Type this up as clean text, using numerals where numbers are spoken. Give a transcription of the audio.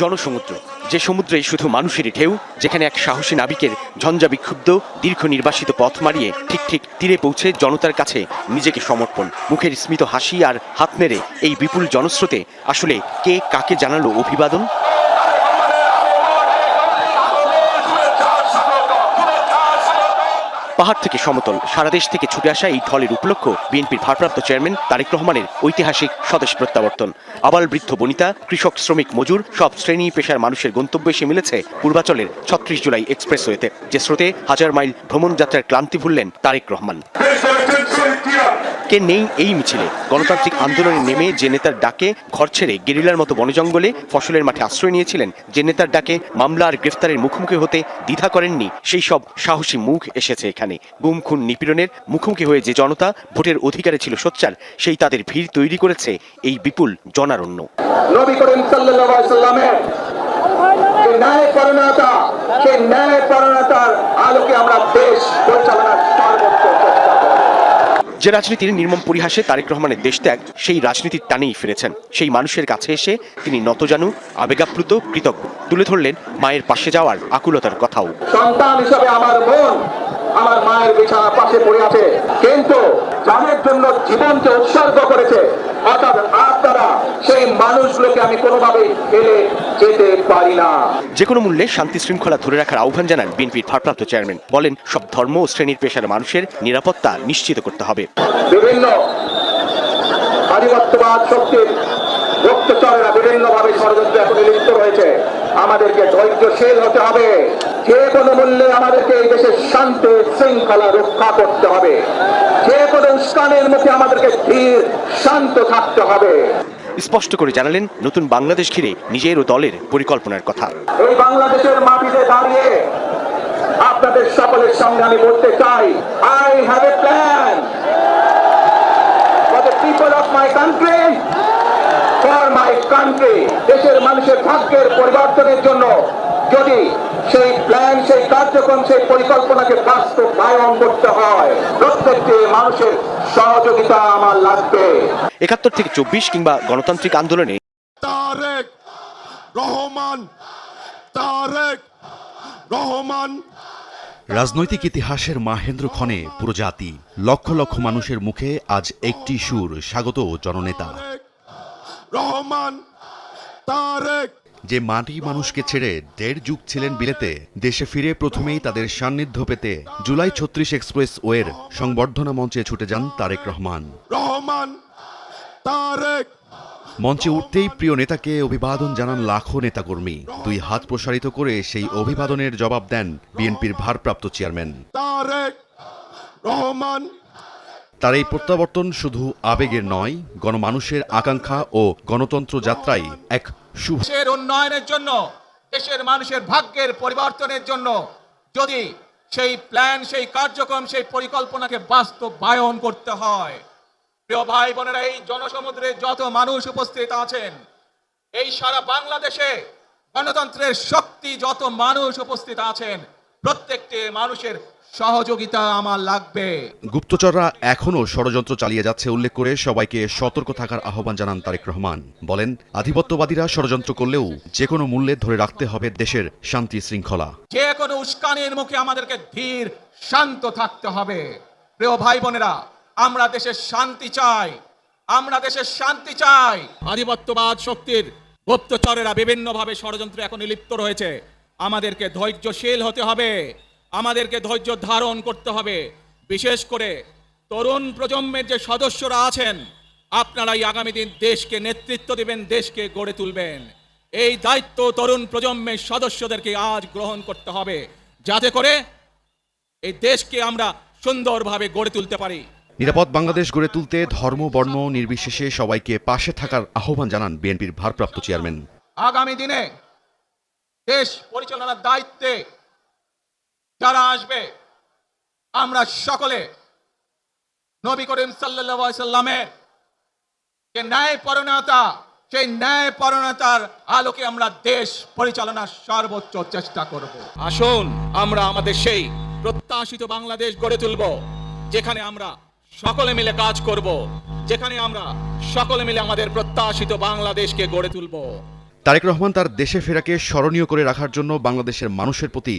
জনসমুদ্র, যে সমুদ্রে শুধু মানুষেরই ঢেউ, যেখানে এক সাহসী নাবিকের ঝঞ্ঝা বিক্ষুব্ধ দীর্ঘ নির্বাসিত পথ মারিয়ে ঠিক তীরে পৌঁছে জনতার কাছে নিজেকে সমর্পণ, মুখের স্মিত হাসি আর হাত নেড়ে এই বিপুল জনস্রোতে আসলে কে কাকে জানালো অভিবাদন? পাহাড় থেকে সমতল, সারা দেশ থেকে ছুটে আসা এই ঢলের উপলক্ষ বিএনপির ভারপ্রাপ্ত চেয়ারম্যান তারেক রহমানের ঐতিহাসিক স্বদেশ প্রত্যাবর্তন। আবাল বৃদ্ধ বনিতা, কৃষক, শ্রমিক, মজুর সব শ্রেণী পেশার মানুষের গন্তব্য এসে মিলেছে পূর্বাচলের ৩৬ জুলাই এক্সপ্রেসওয়েতে, যে স্রোতে হাজার মাইল ভ্রমণ যাত্রার ক্লান্তি ভুললেন তারেক রহমান। কে নেই এই মিছিলে? গণতান্ত্রিক আন্দোলনে নেমে যে নেতার ডাকে ঘর ছেড়ে গেরিলার মতো বনজঙ্গলে ফসলের মাঠে আশ্রয় নিয়েছিলেন, যে নেতার ডাকে মামলা আর গ্রেফতারের মুখোমুখি হতে দ্বিধা করেননি, সেই সব সাহসী মুখ এসেছে এখানে। গুম খুন নিপীড়নের মুখোমুখি হয়ে যে জনতা ভোটের অধিকারে ছিল সোচ্চার, সেই তাদের ভিড় তৈরি করেছে এই বিপুল জনারণ্য। নবী করিম সাল্লাল্লাহু আলাইহি ওয়াসাল্লামের সেই ন্যায়পরায়ণতার আলোকে আমরা দেশ পরিচালনার সর্বোচ্চ চেষ্টা করব। যে রাজনীতির নির্মম পরিহাসে তারেক রহমানের দেশ ত্যাগ, সেই রাজনীতির টানেই ফিরেছেন। সেই মানুষের কাছে এসে তিনি নতজানু, আবেগাপ্লুত, কৃতজ্ঞ, তুলে ধরলেন মায়ের পাশে যাওয়ার আকুলতার কথাও। সন্তান হিসেবে আমার বোন আমার মায়ের বিছানার পাশে পড়ে আছে, কিন্তু যাদের জন্য জীবনকে উৎসর্গ করেছে, অর্থাৎ আপনারা সেই মানুষগুলোকে আমি কোনোভাবেই ফেলে যেতে পারি না। যে কোনো মূল্যে শান্তি শৃঙ্খলা ধরে রাখার আহ্বান জানান বিএনপির ভারপ্রাপ্ত চেয়ারম্যান। বলেন, সব ধর্ম ও শ্রেণীর পেশার মানুষের নিরাপত্তা নিশ্চিত করতে হবে। বিভিন্ন আধিপত্যবাদ শক্তির গুপ্তচরেরা বিভিন্নভাবে ষড়যন্ত্রে এখন লিপ্ত রয়েছে। আমাদেরকে ধৈর্যশীল হতে হবে। যে কোনো মূল্যে আমাদেরকে এই দেশের শান্তি শৃঙ্খলা রক্ষা করতে হবে। যে কোনো উস্কানির মুখে আমাদেরকে ধীর শান্ত থাকতে হবে। স্পষ্ট করে জানালেন নতুন বাংলাদেশ ঘিরে নিজের ও দলের পরিকল্পনার কথা। এই বাংলাদেশের মাটিতে দাঁড়িয়ে আপনাদের সকলের সামনে আমি বলতে চাই, I have a plan for the people of my country, for my country. দেশের মানুষের ভাগ্যের পরিবর্তনের জন্য যদি সেই প্ল্যান, সেই কার্যক্রম, সেই পরিকল্পনাকে বাস্তবায়ন করতে হয়, প্রত্যেকটি মানুষের সহযোগিতা আমার লাগবে। ৭১ থেকে ২৪ কিংবা গণতান্ত্রিক আন্দোলনে তারেক রহমান। রাজনৈতিক ইতিহাসের মাহেন্দ্র ক্ষণে পুরো জাতি, লক্ষ লক্ষ মানুষের মুখে আজ একটি সুর, স্বাগত জননেতা রহমান তারেক। যে মাটি মানুষকে ছেড়ে ১.৫ যুগ ছিলেন বিলেতে, দেশে ফিরে প্রথমেই তাদের সান্নিধ্য পেতে জুলাই ৩৬ এক্সপ্রেস ওয়ের সংবর্ধনা মঞ্চে ছুটে যান তারেক রহমান। মঞ্চে উঠতেই প্রিয় নেতাকে অভিবাদন জানান লাখো নেতাকর্মী। ২ হাত প্রসারিত করে সেই অভিবাদনের জবাব দেন বিএনপির ভারপ্রাপ্ত চেয়ারম্যান তারেক রহমান। তার এই প্রত্যাবর্তন শুধু আবেগের নয়, গণমানুষের আকাঙ্ক্ষা ও গণতন্ত্র যাত্রায় এক শুভ। দেশের উন্নয়নের জন্য, দেশের মানুষের ভাগ্যের পরিবর্তনের জন্য যদি সেই প্ল্যান, সেই কার্যক্রম, সেই পরিকল্পনাকে বাস্তবায়ন করতে হয়, প্রিয় ভাই বোনেরা, এই জনসমুদ্রে যত মানুষ উপস্থিত আছেন, এই সারা বাংলাদেশে গণতন্ত্রের শক্তি যত মানুষ উপস্থিত আছেন, প্রত্যেকটি মানুষের সহযোগিতা আমার লাগবে। গুপ্তচররা এখনো ষড়যন্ত্র চালিয়ে যাচ্ছে উল্লেখ করে সবাইকে সতর্ক থাকার আহ্বান জানান তারেক রহমান। বলেন, আধিপত্যবাদীরা ষড়যন্ত্র করলেও যে কোনো মূল্যে ধরে রাখতে হবে দেশের শান্তি শৃঙ্খলা। যে কোনো উস্কানির মুখে আমাদেরকে ধীর শান্ত থাকতে হবে। প্রিয় ভাই বোনেরা, আমরা দেশের শান্তি চাই, আমরা দেশের শান্তি চাই। আধিপত্যবাদ শক্তির গুপ্তচরেরা বিভিন্নভাবে ষড়যন্ত্রে এখন লিপ্ত রয়েছে। আমাদেরকে ধৈর্যশীল হতে হবে, আমাদেরকে ধৈর্য ধারণ করতে হবে। বিশেষ করে তরুণ প্রজন্মের যে সদস্যরা আছেন, আপনারাই আগামী দিন দেশকে নেতৃত্ব দিবেন, দেশকে গড়ে তুলবেন। এই দায়িত্ব তরুণ প্রজন্মের সদস্যদেরকে আজ গ্রহণ করতে হবে, যাতে করে এই দেশকে আমরা সুন্দরভাবে গড়ে তুলতে পারি। নিরাপদ বাংলাদেশ গড়ে তুলতে ধর্ম বর্ণ নির্বিশেষে সবাইকে পাশে থাকার আহ্বান জানান বিএনপির ভারপ্রাপ্ত চেয়ারম্যান। আগামী দিনে দেশ পরিচালনার দায়িত্বে যারা আসবে, আমরা সকলে নবী করিম সাল্লাল্লাহু আলাইহি সাল্লামের যে ন্যায়পরায়ণতা, সেই ন্যায়পরায়ণতার আলোকে আমরা দেশ পরিচালনার সর্বোচ্চ চেষ্টা করব। আসুন আমরা আমাদের সেই প্রত্যাশিত বাংলাদেশ গড়ে তুলব, যেখানে আমরা সকলে মিলে কাজ করব, যেখানে আমরা সকলে মিলে আমাদের প্রত্যাশিত বাংলাদেশকে গড়ে তুলব। তারেক রহমান তার দেশে ফেরাকে স্মরণীয় করে রাখার জন্য বাংলাদেশের মানুষের প্রতি